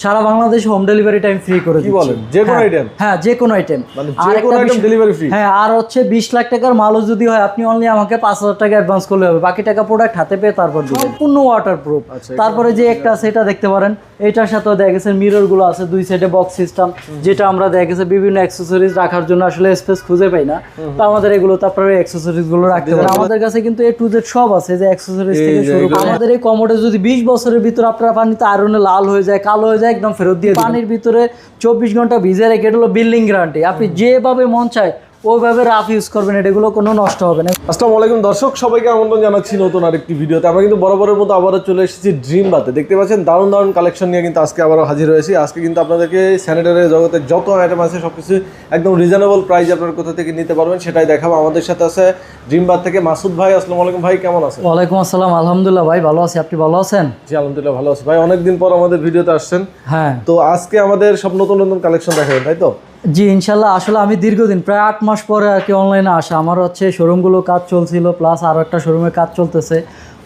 সারা বাংলাদেশে home delivery time free করে কি বলেন? যে কোনো আইটেম? হ্যাঁ, যে কোনো আইটেম, মানে যে কোনো আইটেম ডেলিভারি ফ্রি? হ্যাঁ, আর হচ্ছে 20 লাখ টাকার মালও যদি হয় আপনি অনলি আমাকে 5000 টাকা অ্যাডভান্স করলে হবে, বাকি টাকা প্রোডাক্ট হাতে পেয়ে তারপর দিবেন। সম্পূর্ণ ওয়াটারপ্রুফ। তারপরে যে একটা আছে এটা দেখতে পারেন, এটার সাথেও দেখা গেছে মিরর গুলো আছে, দুই সাইডে বক্স সিস্টেম, যেটা আমরা দেখা গেছে বিভিন্ন অ্যাকসেসরিজ রাখার জন্য আসলে স্পেস খুঁজে পাই না, তো আমাদের এগুলো তারপরে অ্যাকসেসরিজ গুলো রাখতে পারেন। আমাদের কাছে কিন্তু A to Z সব আছে, যে অ্যাকসেসরিজ থেকে শুরু করে আমাদের এই কমোডে যদি 20 বছরের ভিতর আপনার পানিতে আয়রনে লাল হয়ে যায়, কালো হয়ে যায়, একদম ফেরত দিয়ে পানির ভিতরে 24 ঘন্টা ভিজে রেখে, এটা হলো বিল্ডিং গ্যারান্টি। আপনি যেভাবে মন চায় ওইভাবে রাফ ইউজ করবেন, এগুলো কোনো নষ্ট হবে না। আসসালামু আলাইকুম দর্শক, সবাইকে আমন্ত্রণ জানাচ্ছি নতুন আরেকটি ভিডিওতে। আমরা কিন্তু বরাবরের মতো আবারও চলে এসেছি ড্রিম বাতে। দেখতে পাচ্ছেন দারুণ দারুণ কালেকশন নিয়ে কিন্তু আজকে আবারও হাজির হয়েছি। আজকে কিন্তু আপনাদেরকে স্যানিটারি জগতের যত আইটেম আছে সবকিছু একদম রিজনেবল প্রাইস আপনার কোথা থেকে নিতে পারবেন সেটাই দেখাবো। আমাদের সাথে আছে ড্রিম বাত থেকে মাসুদ ভাই। আসসালামু আলাইকুম ভাই, কেমন আছেন? ওয়ালাইকুম আসসালাম, আলহামদুলিল্লাহ ভাই ভালো আছি, আপনি ভালো আছেন? জি আলহামদুলিল্লাহ ভালো আছি ভাই। অনেকদিন পর আমাদের ভিডিওতে আসছেন। হ্যাঁ, তো আজকে আমাদের সব নতুন নতুন কালেকশন দেখাবেন, তাই তো? জি ইনশাল্লাহ। আসলে আমি দীর্ঘদিন প্রায় 8 মাস পরে আর কি অনলাইনে আসা। আমার হচ্ছে শোরুমগুলো কাজ চলছিল, প্লাস আরও একটা শোরুমে কাজ চলতেছে।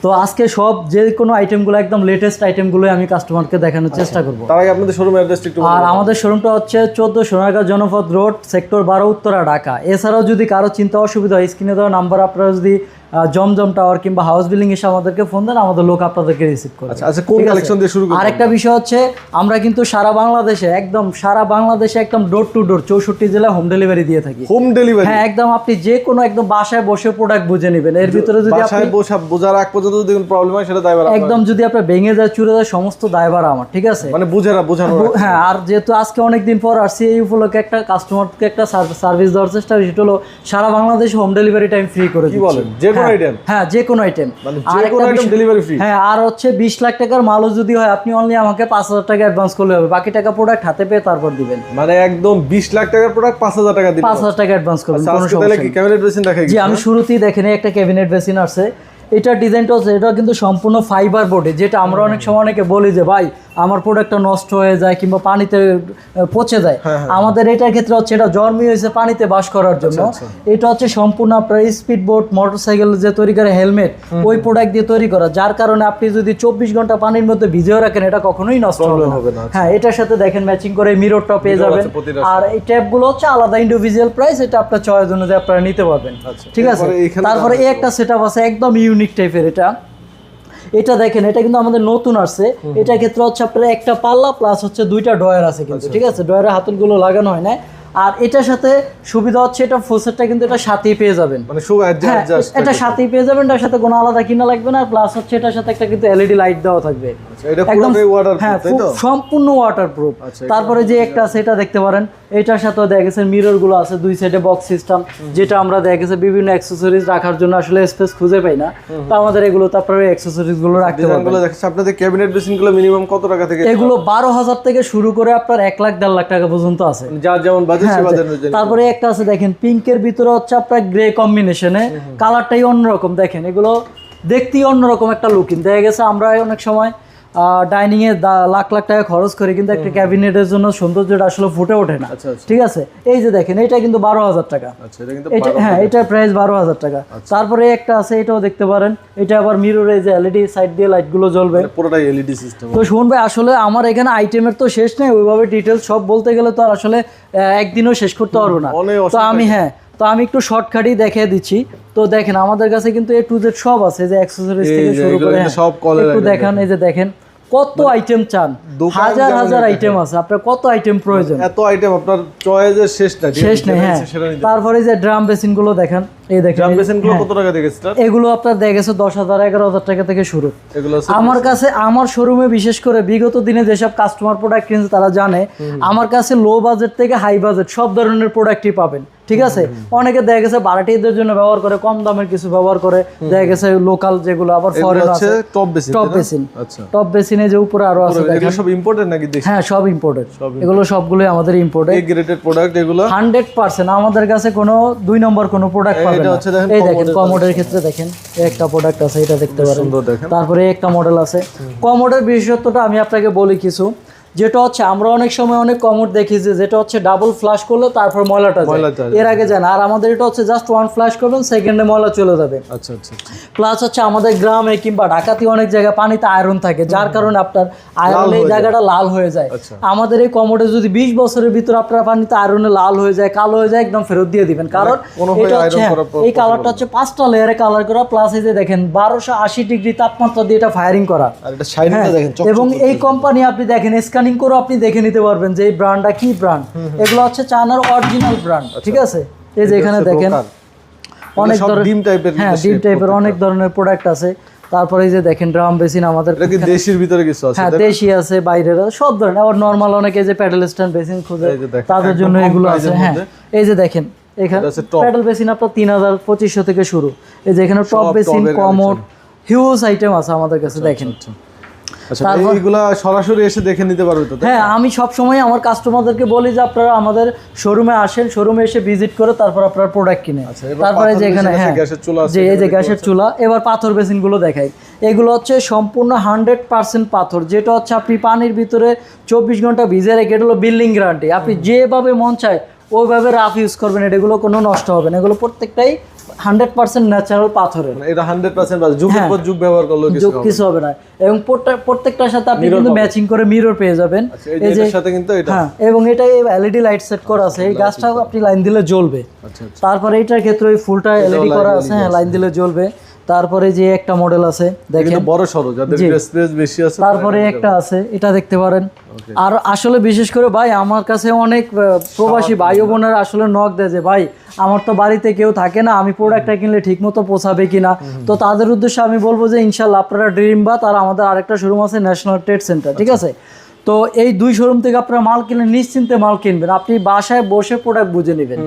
তো আজকে সব যে কোনো আইটেমগুলো একদম লেটেস্ট আইটেমগুলো আমি কাস্টমারকে দেখানোর চেষ্টা করব। তার আগে আপনাদের শোরুম অ্যাড্রেসটা একটু আর আমাদের শোরুমটা হচ্ছে 14 সোনারগাঁ জনপদ রোড, সেক্টর 12, উত্তরা, ঢাকা। এছাড়াও যদি কারো চিন্তা অসুবিধা হয়, স্ক্রিনে দেওয়া নাম্বার আপনারা যদি জমজম টাওয়ার কিংবা হাউস বিল্ডিং এসে আমাদেরকে ফোন দেন, আমাদের লোক আপনাদেরকে রিসিভ করবে। আচ্ছা, কোন কালেকশন দিয়ে শুরু করব? আরেকটা বিষয় হচ্ছে আমরা কিন্তু সারা বাংলাদেশে একদম ডোর টু ডোর 64 জেলায় হোম ডেলিভারি দিয়ে থাকি। Home delivery? হ্যাঁ, একদম আপনি যে কোনো একদম বাসায় বসে প্রোডাক্ট বুঝে নেবেন। এর ভিতরে যদি বাসায় বসে বোঝার আগ পর্যন্ত যদি কোনো প্রবলেম হয় সেটা দায়ভার একদম, যদি আপনার ভেঙে যায়, চুরে যায়, সমস্ত দায়ভার আমার, ঠিক আছে? মানে বোঝানো। হ্যাঁ, আর যেহেতু আজকে অনেকদিন পর আসছি, এই উপলক্ষে একটা কাস্টমারকে একটা সার্ভিস দেওয়ার চেষ্টা, সেটা হলো সারা বাংলাদেশে হোম ডেলিভারি টাইম ফ্রি করে দিচ্ছি। কি বলেন? যে কোনো আইটেম? হ্যাঁ, যে কোনো আইটেম, মানে যে কোনো আইটেম ডেলিভারি ফ্রি? হ্যাঁ, আর হচ্ছে 20 লাখ টাকার মালও যদি হয় আপনি অনলি আমাকে 5000 টাকা অ্যাডভান্স করলে হবে, বাকি টাকা প্রোডাক্ট হাতে পেয়ে তারপর দিবেন। মানে একদম 20 লাখ টাকার প্রোডাক্ট 5000 টাকা দিবেন? 5000 টাকা অ্যাডভান্স করবেন, কোনো সমস্যা নেই। কি ক্যাবিনেট বেসিন দেখাই? জি, আমি শুরুতেই দেখেন একটা ক্যাবিনেট বেসিন আছে। এটা ডিজাইনটা হচ্ছে, এটা কিন্তু সম্পূর্ণ ফাইবার বোর্ডে, যেটা আমরা অনেক সময় অনেকে বলি যে ভাই আমার প্রোডাক্টটা নষ্ট হয়ে যায় কিংবা পানিতে পচে যায়। আমাদের এটার ক্ষেত্রে হচ্ছে এটা জন্মই হয়েছে পানিতে বাস করার জন্য। এটা হচ্ছে সম্পূর্ণ আপনার স্পিড বোট, মোটরসাইকেল যে তৈরি করে হেলমেট, ওই প্রোডাক্ট দিয়ে তৈরি করা, যার কারণে আপনি যদি 24 ঘন্টা পানির মধ্যে ভিজিয়ে রাখেন এটা কখনোই নষ্ট হবে না। হ্যাঁ, এটার সাথে দেখেন ম্যাচিং করে মিররটা পেয়ে যাবেন। আর এই ট্যাপগুলো হচ্ছে আলাদা ইন্ডিভিজুয়াল প্রাইস, এটা আপনার চয়েস অনুযায়ী আপনারা নিতে পারবেন, ঠিক আছে? তারপরে এই একটা সেটআপ আছে একদম ইউনিক টাইপের। এটা দেখেন, এটা কিন্তু আমাদের নতুন আসছে। এটার ক্ষেত্রে হচ্ছে আপনার একটা পাল্লা প্লাস হচ্ছে দুইটা ড্রয়ার আছে কিন্তু, ঠিক আছে? ড্রয়ারের হাতলগুলো লাগানো হয় না। আর এটার সাথে সুবিধা হচ্ছে এটা ফুলসেটটা কিন্তু এটা সাথেই পেয়ে যাবেন, মানে এটা সাথেই পেয়ে যাবেন, এটার সাথে কোনো আলাদা কিনা লাগবে না। প্লাস হচ্ছে এটার সাথে একটা কিন্তু এলইডি লাইট দেওয়া থাকবে, একদম সম্পূর্ণ ওয়াটারপ্রুফ। তারপরে যে একটা আছে এটা দেখতে পারেন, এটার সাথেও দেখা গেছে মিরর গুলো আছে, দুই সাইডে বক্স সিস্টেম, যেটা আমরা দেখা গেছে বিভিন্ন অ্যাকসেসরিজ রাখার জন্য আসলে স্পেস খুঁজে পাই না, তো আমাদের এগুলো তারপরে অ্যাকসেসরিজ গুলো রাখতে পারবেন। আপনাদের ক্যাবিনেট বেসিন গুলো মিনিমাম কত টাকা থেকে? এগুলো 12000 থেকে শুরু করে আপনার 1 লাখ 1.5 লাখ টাকা পর্যন্ত আছে, যার যেমন বাজেট। তারপরে একটা আছে দেখেন পিঙ্কের ভিতরে হচ্ছে আপনার গ্রে কম্বিনেশনে, কালারটাই অন্যরকম। দেখেন এগুলো দেখতেই অন্যরকম একটা লুকিং। দেখা গেছে আমরা অনেক সময় ডাইনিং এ লাখ লাখ টাকা খরচ করি, কিন্তু একটা ক্যাবিনেটের জন্য সৌন্দর্যটা আসলে ফুটে ওঠে না, ঠিক আছে? এই যে দেখেন, এটা কিন্তু 12000 টাকা। হ্যাঁ, এটার প্রাইস 12000 টাকা। তারপরে একটা আছে, এটাও দেখতে পারেন, এটা আবার মিররে যে এলইডি সাইড দিয়ে লাইট গুলো জ্বলবে, পুরোটাই এলইডি সিস্টেম। তো শুনুন ভাই, আসলে আমার এখানে আইটেমের তো শেষ নেই, ওইভাবে ডিটেলস সব বলতে গেলে তো আর আসলে একদিনও শেষ করতে পারবো না। তো আমি একটু শর্টকাটই দেখিয়ে দিচ্ছি। তো দেখেন আমাদের কাছে কিন্তু A to Z সব আছে, যে অ্যাকসেসরিজ থেকে শুরু করে একটু দেখেন। এই যে দেখেন কত আইটেম চান, হাজার আইটেম আছে, আপনার কত আইটেম প্রয়োজন, এত আইটেম আপনার চয়েসের শেষ নেই। হ্যাঁ, তারপরে যে ড্রাম বেসিন গুলো দেখেন, এই দেখেন ড্রাম বেসিন গুলো কত টাকা থেকে স্টার্ট? এগুলো আপনার দেখা গেছে 10,000 11,000 টাকা থেকে শুরু। আমার কাছে, আমার শোরুমে বিশেষ করে বিগত দিনে যেসব কাস্টমার প্রোডাক্ট কিনছে তারা জানে আমার কাছে লো বাজেট থেকে হাই বাজেট সব ধরনের প্রোডাক্টই পাবেন, ঠিক আছে? অনেকে দেখা গেছে ভাড়াটিয়াদের জন্য ব্যবহার করে, কম দামের কিছু ব্যবহার করে, দেখা গেছে লোকাল যেগুলো, আবার ফরেন আছে টপ বেসিনে যে উপরে আরো আছে, এগুলো সব ইম্পোর্টেড নাকি দেশি? হ্যাঁ, সব ইম্পোর্টেড, এগুলো সবগুলোই আমাদের ইম্পোর্টেড, এ গ্রেডেড প্রোডাক্ট এগুলো 100%। আমাদের কাছে কোনো 2 নম্বর কোনো প্রোডাক্ট পাবেন না। এই দেখেন কমোডের ক্ষেত্রে দেখেন একটা প্রোডাক্ট আছে, এটা দেখতে পারেন। তারপরে একটা মডেল আছে। কমোডের বিশেষত্বটা আমি আপনাকে বলি কিছু, যেটা হচ্ছে আমরা অনেক সময় অনেক কমোড দেখেছি যেটা হচ্ছে ডাবল ফ্লাশ করলে তারপর ময়লাটা যায়, এর আগে যায় না। আর আমাদের এটা হচ্ছে জাস্ট ওয়ান ফ্লাশ করবেন, সেকেন্ডে ময়লা চলে যাবে। আচ্ছা আচ্ছা। প্লাস হচ্ছে আমাদের গ্রামে কিংবা ঢাকাতে অনেক জায়গায় পানিতে আয়রন থাকে, যার কারণে আপনার আয়রন এই জায়গাটা লাল হয়ে যায়। আমাদের এই কমোডে যদি 20 বছরের ভিতরে আপনার পানিতে আয়রনে লাল হয়ে যায়, কালো হয়ে যায়, একদম ফেরত দিয়ে দিবেন। কারণ এটা হচ্ছে এই কালারটা হচ্ছে 5টা লেয়ারে কালার করা, প্লাস এই যে দেখেন 1280 ডিগ্রি তাপমাত্রা দিয়ে এটা ফায়ারিং করা। আর এটা শাইনিংটা দেখেন চকচক। এবং এই কোম্পানি আপনি দেখেন স্ক্যানিং করে আপনি দেখে নিতে পারবেন যে এই ব্র্যান্ডটা কি ব্র্যান্ড। এগুলো হচ্ছে চায়নার অরিজিনাল ব্র্যান্ড, ঠিক আছে? এই যে এখানে দেখেন অনেক ধরনের ডিম টাইপের, হ্যাঁ ডিম টাইপের অনেক ধরনের প্রোডাক্ট আছে। তারপরে এই যে দেখেন ড্রাম বেসিন আমাদের, এটা কি দেশির ভিতরে কিছু আছে? হ্যাঁ দেশি আছে, বাইরের সব ধরনের। আবার নরমাল অনেকে যে প্যাডেল স্ট্যান্ড বেসিন খুঁজে তাদের জন্য এগুলো আছে। হ্যাঁ এই যে দেখেন এখানে প্যাডেল বেসিন আপনার 3250 থেকে শুরু। এই যে এখানে top basin, commode, huge item আছে আমাদের কাছে দেখেন। আচ্ছা এইগুলা সরাসরি এসে দেখে নিতে পারবে তো? হ্যাঁ, আমি সব সময় আমার কাস্টমারদেরকে বলি যে আপনারা আমাদের শোরুমে আসেন, শোরুমে এসে ভিজিট করে তারপর আপনারা প্রোডাক্ট কিনে। তারপরে যে এখানে হ্যাঁ যে এই যে গ্যাসের চুলা, এবার পাথর বেসিনগুলো দেখাই। এগুলো হচ্ছে সম্পূর্ণ 100% পাথর, যেটা হচ্ছে আপনি পানির ভিতরে 24 ঘন্টা ভিজে রেখে, এটা হলো বিল্ডিং গ্যারান্টি। আপনি যেভাবে মন চায় ওইভাবে রাফ ইউজ করবেন, এগুলো কোনো নষ্ট হবে না। এগুলো প্রত্যেকটাই 100% ন্যাচারাল পাথরের। এটা 100% যুগের পর যুগ ব্যবহার করলে কিছু হবে না। এবং প্রত্যেকটার সাথে আপনি কিন্তু ম্যাচিং করে মিরর পেয়ে যাবেন। এই যে সাথে কিন্তু এটা, হ্যাঁ, এবং এটা এলইডি লাইট সেট করা আছে। এই গাছটা আপনি লাইন দিলে জ্বলবে। তারপরে এটার ক্ষেত্রে ওই ফুলটা এলইডি করা আছে, হ্যাঁ লাইন দিলে জ্বলবে। তারপরে যে একটা মডেল আছে দেখেন, এটা বড় সরো, যাদের স্পেস বেশি আছে। তারপরে একটা আছে, এটা দেখতে পারেন। আর আসলে বিশেষ করে ভাই আমার কাছে অনেক প্রবাসী ভাই ও বোনেরা আসলে নক দেয় যে ভাই আমার তো বাড়িতে কেউ থাকে না, আমি প্রোডাক্টটা কিনলে ঠিক মতো পৌঁছাবে কিনা। তো তাদের উদ্দেশ্যে আমি বলবো যে ইনশাল্লাহ আপনারা ড্রিম বাথ আর আমাদের আরেকটা শোরুম আছে ন্যাশনাল ট্রেড সেন্টার, ঠিক আছে? তো এই দুই শোরুম থেকে আপনারা মাল কিনলে নিশ্চিন্তে মাল কিনবেন, আপনি বাসায় বসে প্রোডাক্ট বুঝে নেবেন।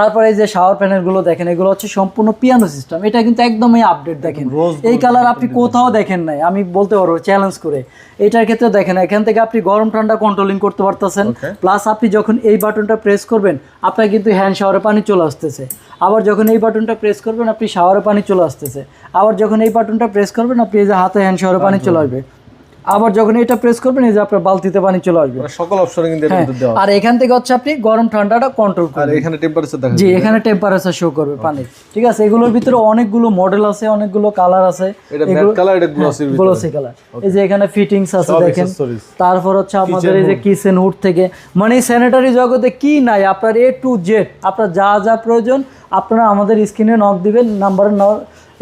তারপরে এই যে শাওয়ার প্যানেলগুলো দেখেন, এগুলো হচ্ছে সম্পূর্ণ পিয়ানো সিস্টেম। এটা কিন্তু একদমই আপডেট দেখেন, এই কালার আপনি কোথাও দেখেন নাই, আমি বলতে পারবো চ্যালেঞ্জ করে। এটার ক্ষেত্রে দেখেন এখান থেকে আপনি গরম ঠান্ডা কন্ট্রোলিং করতে পারতেছেন। প্লাস আপনি যখন এই বাটনটা প্রেস করবেন আপনার কিন্তু হ্যান্ড শাওয়ারে পানি চলে আসতেছে। আবার যখন এই বাটনটা প্রেস করবেন আপনি শাওয়ারে পানি চলে আসতেছে। আবার যখন এই বাটনটা প্রেস করবেন আপনি এই যে হাতে হ্যান্ড শাওয়ারে পানি চলে আসবে। আবার যখন এটা প্রেস করবেন এই যে আপনার বালতিতে পানি চলে আসবে। সকল অপশনে কিন্তু এটা দেওয়া। আর এখান থেকে হচ্ছে আপনি গরম ঠান্ডাটা কন্ট্রোল করবেন। আর এখানে টেম্পারেচার দেখা যায়। জি, এখানে টেম্পারেচার শো করবে পানি, ঠিক আছে? এগুলোর ভিতরে অনেকগুলো মডেল আছে, অনেকগুলো কালার আছে। এটা ম্যাট কালার, এটা গ্লসি কালার। এই যে এখানে ফিটিংস আছে দেখেন। তারপর হচ্ছে আমাদের এই যে কিচেন হুড থেকে, মানে স্যানিটারি জগতে কি নাই আপনার A to Z, আপনার যা যা প্রয়োজন আপনারা আমাদের স্ক্রিনে নক দিবেন,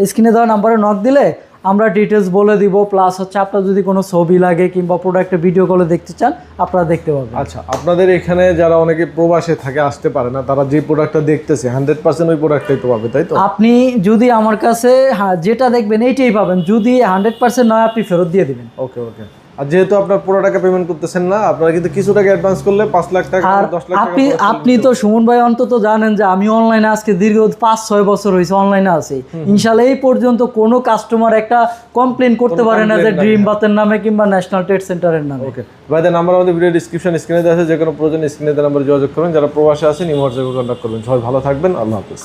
স্ক্রিনে দেওয়া নাম্বারে নক দিলে আমরা ডিটেলস বলে দিব। প্লাস হচ্ছে আপনার যদি কোনো ছবি লাগে কিংবা প্রোডাক্টের ভিডিও কলে দেখতে চান আপনারা দেখতে পাবেন। আচ্ছা, আপনাদের এখানে যারা অনেকে প্রবাসে থাকে, আসতে পারে না, তারা যে প্রোডাক্টটা দেখতেছে 100% ওই প্রোডাক্টটাই তো পাবে, তাই তো? আপনি যদি আমার কাছে যেটা দেখবেন এইটাই পাবেন, যদি 100% নয় আপনি ফেরত দিয়ে দিবেন। ওকে ওকে। আর যেহেতু আপনার পুরো টাকা পেমেন্ট করতেছেন না, আপনারা কিন্তু কিছু টাকা অ্যাডভান্স করলে 5 লাখ টাকা 10 লাখ টাকা। আপনি তো সুমন ভাই অন্তত জানেন যে আমি অনলাইনে আজকে দীর্ঘ 5-6 বছর হয়েছে অনলাইনে আছি। ইনশাআল্লাহ এই পর্যন্ত কোনো কাস্টমার একটা কমপ্লেন করতে পারে না যে ড্রিম বাথের নামে কিংবা ন্যাশনাল ট্রেড সেন্টারের নামে। ওকে ভাইদের নাম্বার আমাদের ভিডিও ডেসক্রিপশন স্ক্রিনে দেওয়া আছে, যে কোনো প্রয়োজন স্ক্রিনে দেওয়া নাম্বারে যোগাযোগ করবেন। যারা প্রবাসে আছেন ইমো হোয়াটসঅ্যাপে কন্ট্যাক্ট করবেন। সবাই ভালো থাকবেন, আল্লাহ হাফেজ।